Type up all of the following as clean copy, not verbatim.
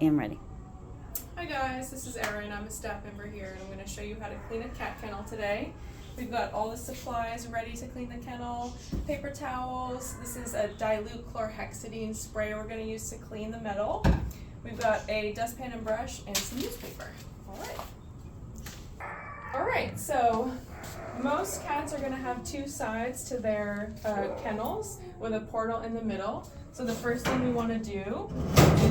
am ready. Hi guys, this is Erin. I'm a staff member here and I'm going to show you how to clean a cat kennel today. We've got all the supplies ready to clean the kennel, paper towels. This is a dilute chlorhexidine spray we're going to use to clean the metal. We've got a dustpan and brush and some newspaper. Alright, so most cats are going to have two sides to their kennels with a portal in the middle. So the first thing we want to do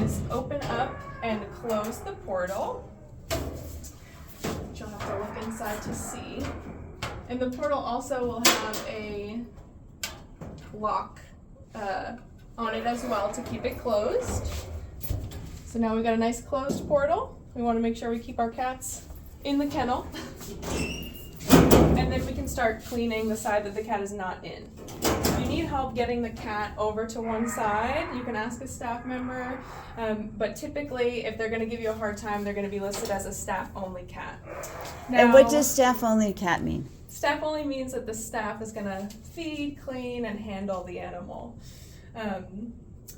is open up and close the portal, which you'll have to look inside to see. And the portal also will have a lock on it as well to keep it closed. So now we've got a nice closed portal. We want to make sure we keep our cats in the kennel. And then we can start cleaning the side that the cat is not in. If you need help getting the cat over to one side, you can ask a staff member, but typically if they're going to give you a hard time, they're going to be listed as a staff-only cat. Now, And what does staff-only cat mean? Staff-only means that the staff is going to feed, clean, and handle the animal.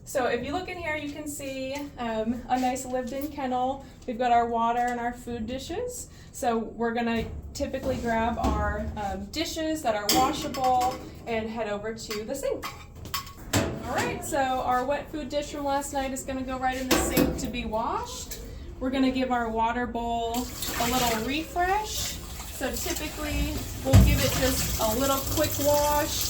So if you look in here, you can see a nice lived-in kennel. We've got our water and our food dishes. So we're going to typically grab our dishes that are washable and head over to the sink. All right, so our wet food dish from last night is going to go right in the sink to be washed. We're going to give our water bowl a little refresh. So typically we'll give it just a little quick wash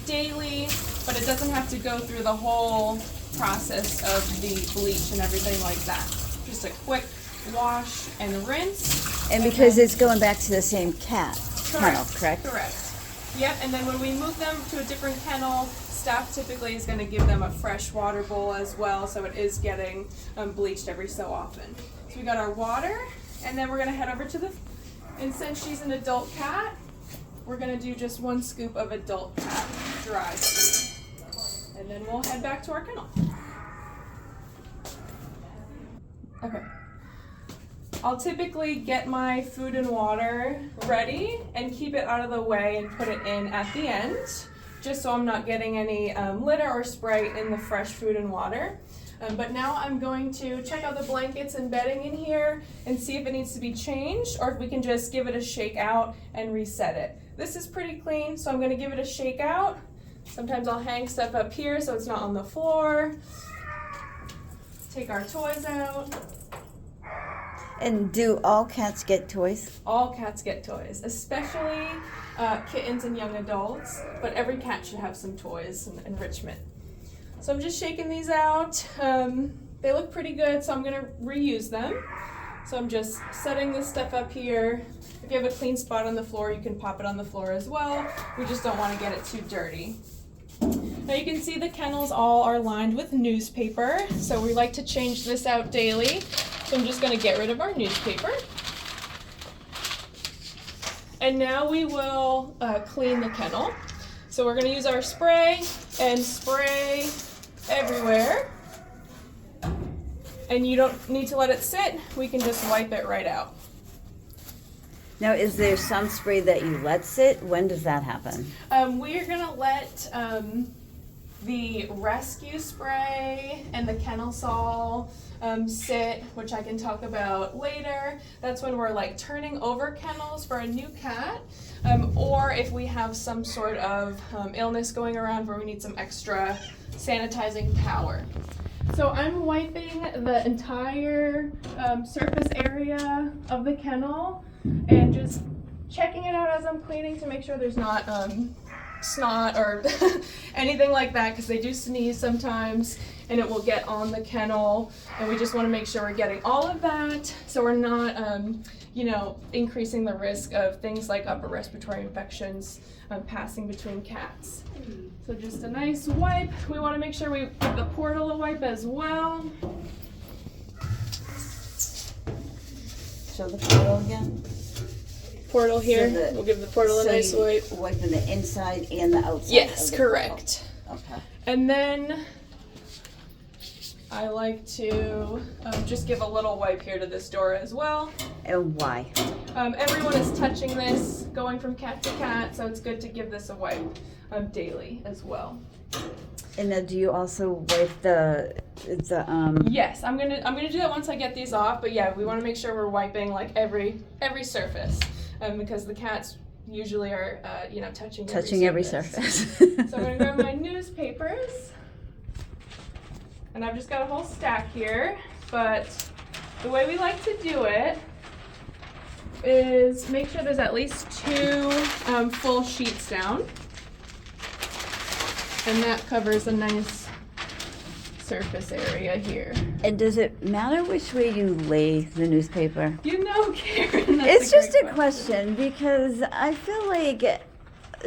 daily, but it doesn't have to go through the whole process of the bleach and everything like that. Just a quick wash and rinse. And because it's going back to the same kennel, correct? Correct. Yep, and then when we move them to a different kennel, staff typically is going to give them a fresh water bowl as well, so it is getting bleached every so often. So we got our water, and then we're going to head over to the, and since she's an adult cat, we're going to do just 1 scoop of adult cat dry food. And then we'll head back to our kennel. Okay. I'll typically get my food and water ready and keep it out of the way and put it in at the end, just so I'm not getting any litter or spray in the fresh food and water. But now I'm going to check out the blankets and bedding in here and see if it needs to be changed or if we can just give it a shake out and reset it. This is pretty clean, so I'm going to give it a shake out. Sometimes I'll hang stuff up here so it's not on the floor. Take our toys out. And do all cats get toys? All cats get toys, especially kittens and young adults, but every cat should have some toys and enrichment. So I'm just shaking these out. They look pretty good, so I'm going to reuse them. So I'm just setting this stuff up here. If you have a clean spot on the floor, you can pop it on the floor as well. We just don't want to get it too dirty. Now you can see the kennels all are lined with newspaper, so we like to change this out daily. So I'm just going to get rid of our newspaper. And now we will clean the kennel. So we're going to use our spray and spray everywhere. And you don't need to let it sit. We can just wipe it right out. Now, is there some spray that you let sit? When does that happen? We are going to let the rescue spray and the kennel sol sit, which I can talk about later. That's when we're like turning over kennels for a new cat, or if we have some sort of illness going around where we need some extra sanitizing power. So I'm wiping the entire surface area of the kennel and just checking it out as I'm cleaning to make sure there's not snot or anything like that, because they do sneeze sometimes and it will get on the kennel, and we just want to make sure we're getting all of that so we're not increasing the risk of things like upper respiratory infections passing between cats. So just a nice wipe. We want to make sure we give the portal a wipe as well. Show the portal again. Portal here. So we'll give the portal a nice wipe. Wiping the inside and the outside. Yes, of the correct. portal. Okay. And then I like to just give a little wipe here to this door as well. And why? Everyone is touching this, going from cat to cat, so it's good to give this a wipe daily as well. And then do you also wipe the Yes, I'm gonna do that once I get these off. But yeah, we want to make sure we're wiping like every surface, because the cats usually are touching every surface. So I'm gonna grab my newspapers, and I've just got a whole stack here. But the way we like to do it is make sure there's at least 2 full sheets down, and that covers a nice surface area here. And does it matter which way you lay the newspaper? You know, Karen, that's It's just a great question because I feel like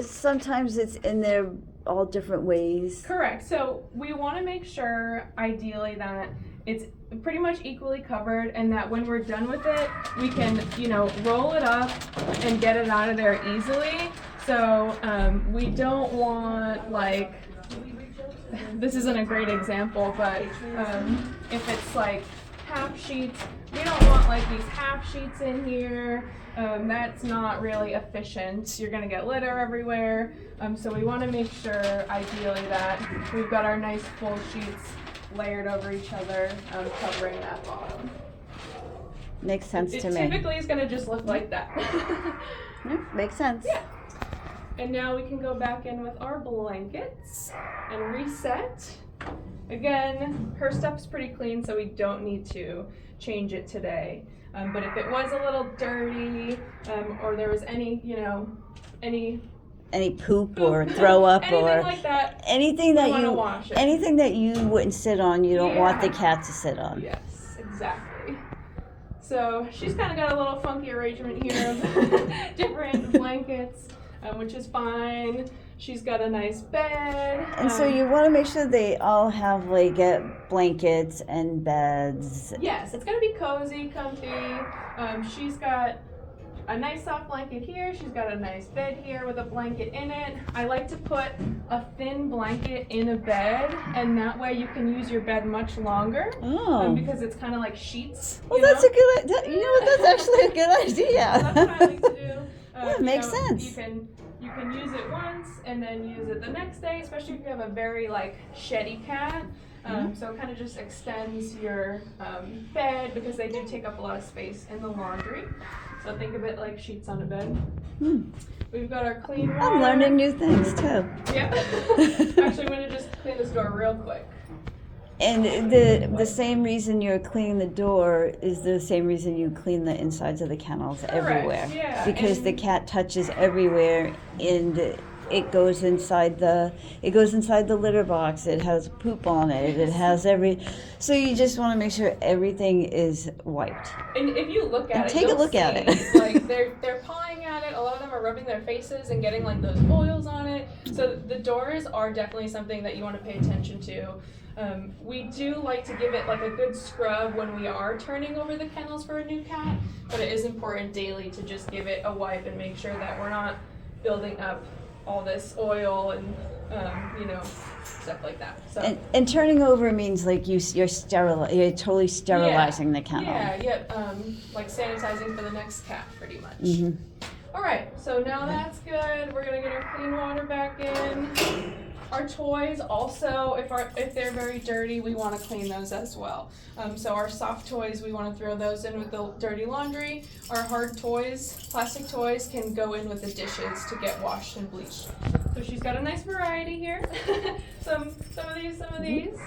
sometimes it's in there all different ways. Correct. So we want to make sure, ideally, that it's pretty much equally covered, and that when we're done with it, we can, roll it up and get it out of there easily. So we don't want, like, this isn't a great example, but if it's like half sheets, we don't want like these half sheets in here. That's not really efficient. You're gonna get litter everywhere. So we want to make sure, ideally, that we've got our nice full sheets layered over each other, covering that bottom. Makes sense to me. It typically is gonna just look like that. Yeah, makes sense. Yeah. And now we can go back in with our blankets and reset. Again, her stuff's pretty clean, so we don't need to change it today. But if it was a little dirty, or there was any poop or throw up anything or like that, anything that wanna wash it. anything that you wouldn't sit on, you don't want the cat to sit on. Yes, exactly. So she's kind of got a little funky arrangement here of different blankets, which is fine. She's got a nice bed. And so you want to make sure they all have like blankets and beds. Yes, it's gonna be cozy, comfy. She's got a nice soft blanket here. She's got a nice bed here with a blanket in it. I like to put a thin blanket in a bed, and that way you can use your bed much longer. Oh. Because it's kind of like sheets. Well, that's a good idea. You know what? That's actually a good idea. That's what I like to do. Yeah, makes sense. You can use it once and then use it the next day, especially if you have a very like sheddy cat. So it kind of just extends your bed, because they do take up a lot of space in the laundry. So think of it like sheets on a bed. We've got our clean water. I'm learning new things too. Yeah. Actually, I'm gonna just clean this door real quick. And the same reason you're cleaning the door is the same reason you clean the insides of the kennels everywhere. Yeah. Because the cat touches everywhere, and it goes inside the litter box. It has poop on it. It has so you just want to make sure everything is wiped. And if you look at it, take a look at it. Like they're pawing at it. A lot of them are rubbing their faces and getting like those oils on it. So the doors are definitely something that you want to pay attention to. We do like to give it like a good scrub when we are turning over the kennels for a new cat, but it is important daily to just give it a wipe and make sure that we're not building up all this oil and stuff like that. So and turning over means like you're totally sterilizing the kennel. Like sanitizing for the next cat, pretty much. All right, so now that's good. We're gonna get our clean water back in. Our toys also, if they're very dirty, we want to clean those as well. So our soft toys, we want to throw those in with the dirty laundry. Our hard toys, plastic toys, can go in with the dishes to get washed and bleached. So she's got a nice variety here. some of these.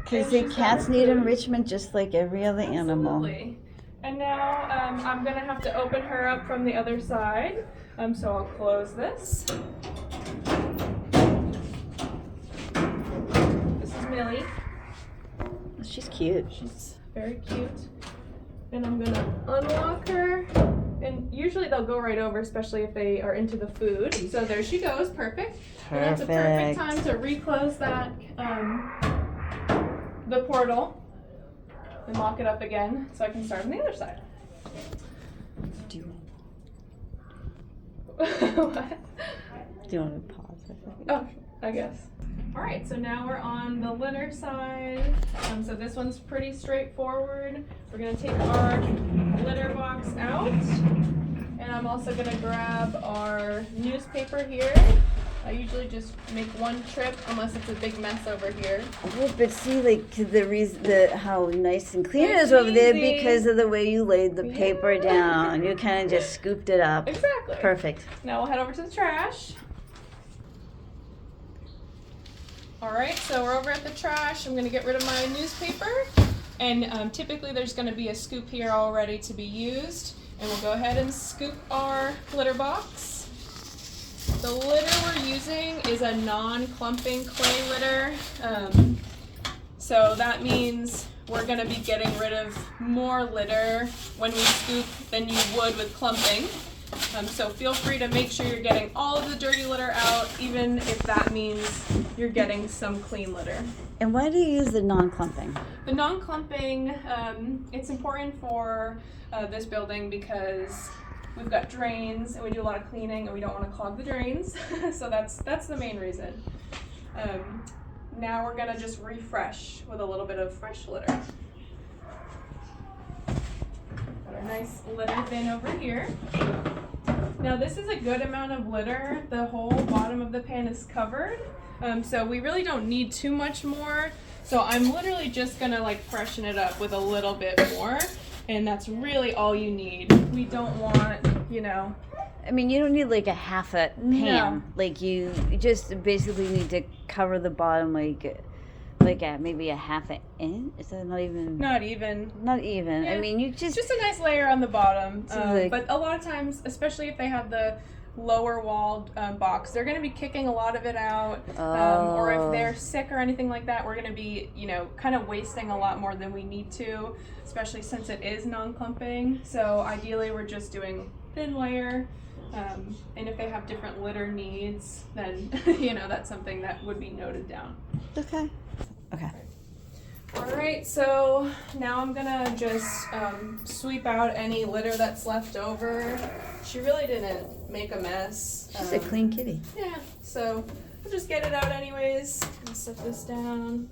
Because the cats need enrichment just like every other animal. Absolutely. And now I'm gonna have to open her up from the other side. So I'll close this. Millie. She's cute. She's very cute. And I'm gonna unlock her. And usually they'll go right over, especially if they are into the food. So there she goes, perfect. And that's a perfect time to reclose that, the portal, and lock it up again so I can start on the other side. Do you What? want to pause it? Oh, I guess. All right, so now we're on the litter side. So this one's pretty straightforward. We're gonna take our litter box out, and I'm also gonna grab our newspaper here. I usually just make one trip unless it's a big mess over here. Oh, but see, like the reason, how nice and clean it Nice is over and there easy. because of the way you laid the paper Yeah. down. You kind of just scooped it up. Exactly. Perfect. Now we'll head over to the trash. All right, so we're over at the trash. I'm gonna get rid of my newspaper. And typically there's gonna be a scoop here all ready to be used. And we'll go ahead and scoop our litter box. The litter we're using is a non-clumping clay litter. So that means we're gonna be getting rid of more litter when we scoop than you would with clumping. So feel free to make sure you're getting all of the dirty litter out, even if that means you're getting some clean litter. And why do you use the non-clumping? The non-clumping, it's important for this building because we've got drains and we do a lot of cleaning and we don't want to clog the drains. So that's the main reason. Now we're gonna just refresh with a little bit of fresh litter. Got our nice litter bin over here. Now this is a good amount of litter. The whole bottom of the pan is covered. So we really don't need too much more. So I'm literally just gonna like freshen it up with a little bit more. And that's really all you need. We don't want, you know. I mean, you don't need like a half a pan. No. Like you just basically need to cover the bottom like at maybe a half an inch. Is that not even? Not even. Not even. Yeah. I mean, you It's just. just a nice layer on the bottom. So like- But a lot of times, especially if they have the lower walled box, they're going to be kicking a lot of it out. Or if they're sick or anything like that, we're going to be, you know, kind of wasting a lot more than we need to, especially since it is non-clumping. So ideally, we're just doing thin layer. And if they have different litter needs, then, you know, that's something that would be noted down. Okay. Okay. All right, so now I'm gonna just sweep out any litter that's left over. She really didn't make a mess. She's a clean kitty. Yeah, so I'll just get it out anyways and set this down.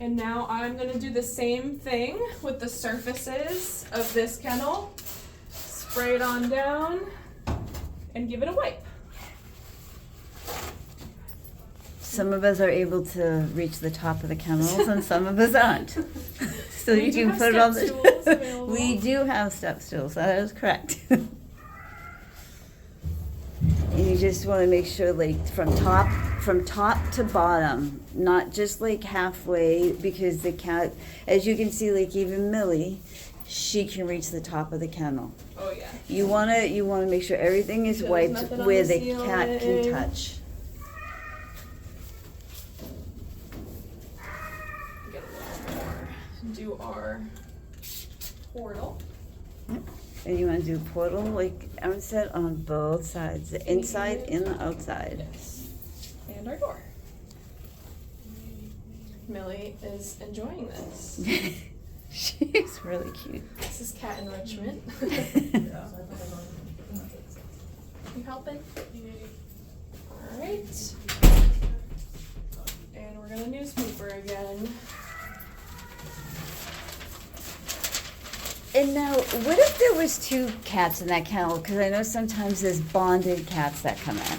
And now I'm gonna do the same thing with the surfaces of this kennel. Spray it on down and give it a wipe. Some of us are able to reach the top of the kennels and some of us aren't. So We you do can have put it on step stools the. available. We do have step stools. That is correct. And you just want to make sure, like from top to bottom, not just like halfway, because the cat, as you can see, like even Millie, she can reach the top of the kennel. Oh yeah. You wanna make sure everything is There's wiped nothing on where the the cat can ceiling. touch. Get a little more. Do our portal. And you want to do portal, like Erin said, on both sides, the inside and the outside. Yes. And our door. Millie is enjoying this. She's really cute. This is cat enrichment. You helping? All right. And we're gonna newspaper again. And now, what if there was two cats in that kennel? Because I know sometimes there's bonded cats that come in.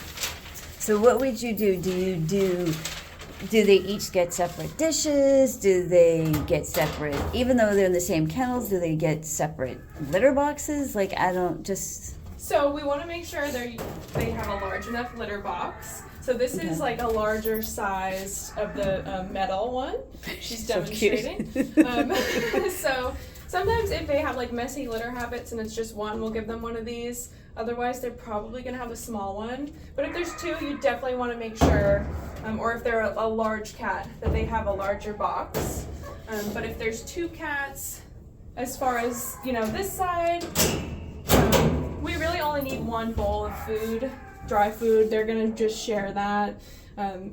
So what would you do? Do they each get separate dishes? Do they get separate, even though they're in the same kennels, do they get separate litter boxes? Like, I don't just... So we want to make sure they have a large enough litter box. So this is like a larger size of the metal one. She's So cute. demonstrating. So sometimes if they have like messy litter habits and it's just one, we'll give them one of these. Otherwise, they're probably gonna have a small one. But if there's two, you definitely want to make sure, or if they're a large cat, that they have a larger box. But if there's two cats, as far as, you know, this side, we really only need one bowl of food, dry food. They're gonna just share that.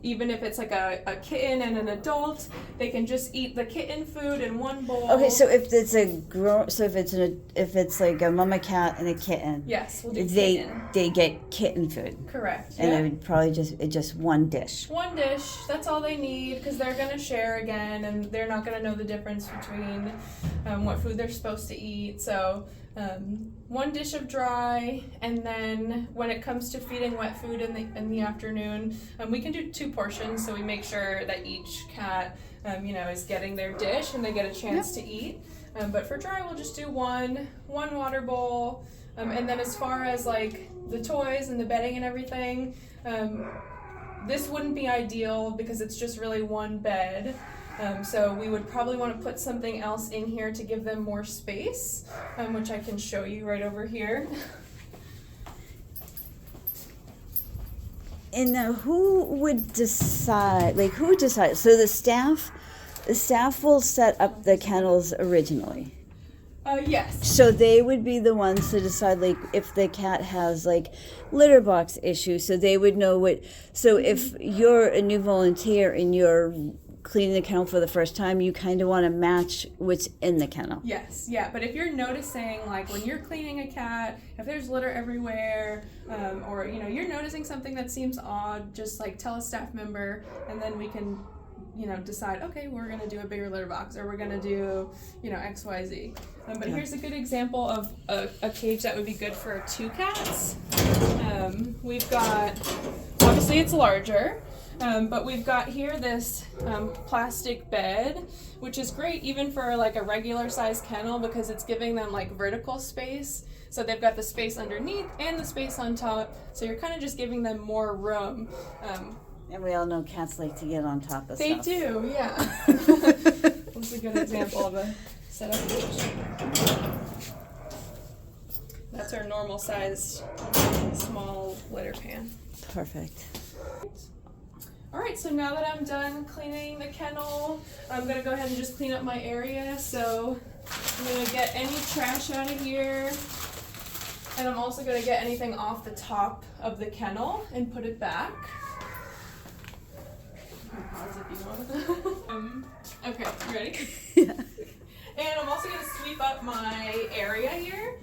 Even if it's like a kitten and an adult, they can just eat the kitten food in one bowl. Okay, so if it's if it's like a mama cat and a kitten, yes, we'll do they kitten. get kitten food. Correct. And yeah. it would probably just one dish. One dish, that's all they need, because they're gonna share again, and they're not gonna know the difference between what food they're supposed to eat. So 1 dish of dry, and then when it comes to feeding wet food in the afternoon, we can do 2 portions, so we make sure that each cat is getting their dish and they get a chance to eat. But for dry, we'll just do one water bowl, and then as far as like the toys and the bedding and everything, this wouldn't be ideal because it's just really one bed. So we would probably want to put something else in here to give them more space, which I can show you right over here. And who would decide, like who decides? So the staff will set up the kennels originally. Yes. So they would be the ones to decide, like, if the cat has, like, litter box issues, so they would know what. So if you're a new volunteer and you're cleaning the kennel for the first time, you kind of want to match what's in the kennel. Yes, yeah, but if you're noticing, like, when you're cleaning a cat, if there's litter everywhere, or, you're noticing something that seems odd, just, like, tell a staff member, and then we can decide, okay, we're going to do a bigger litter box, or we're going to do, X, Y, Z. But here's a good example of a cage that would be good for 2 cats. We've got, obviously it's larger, but we've got here this plastic bed, which is great even for like a regular size kennel because it's giving them like vertical space. So they've got the space underneath and the space on top, so you're kind of just giving them more room. And we all know cats like to get on top of They stuff. They do, yeah. That's a good example of a setup cage. That's our normal sized small litter pan. Perfect. Alright, so now that I'm done cleaning the kennel, I'm going to go ahead and just clean up my area. So I'm going to get any trash out of here. And I'm also going to get anything off the top of the kennel and put it back. Pause if you want. Okay, you ready? Yeah. And I'm also going to sweep up my area here.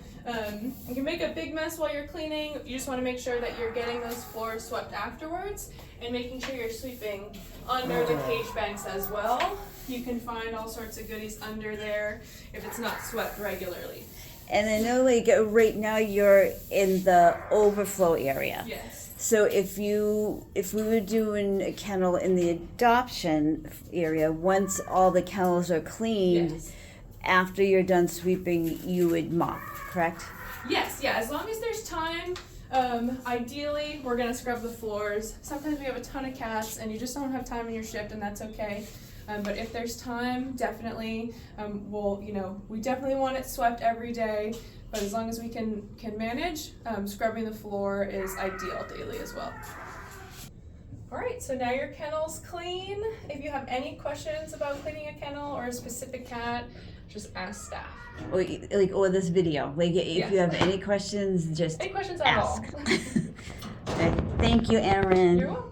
You can make a big mess while you're cleaning. You just want to make sure that you're getting those floors swept afterwards and making sure you're sweeping under the cage banks as well. You can find all sorts of goodies under there if it's not swept regularly. And I know, like, right now you're in the overflow area. Yes. So if we were doing a kennel in the adoption area, once all the kennels are cleaned, Yes. After you're done sweeping, you would mop, correct? Yes, yeah, as long as there's time. Ideally, we're gonna scrub the floors. Sometimes we have a ton of cats and you just don't have time in your shift, and that's okay. But if there's time, definitely, we definitely want it swept every day. But as long as we can manage, scrubbing the floor is ideal daily as well. All right, so now your kennel's clean. If you have any questions about cleaning a kennel or a specific cat, just ask staff. Or this video. Like, if Yes. you have any questions, just Any questions at ask. all? Okay. Thank you, Erin. You're welcome.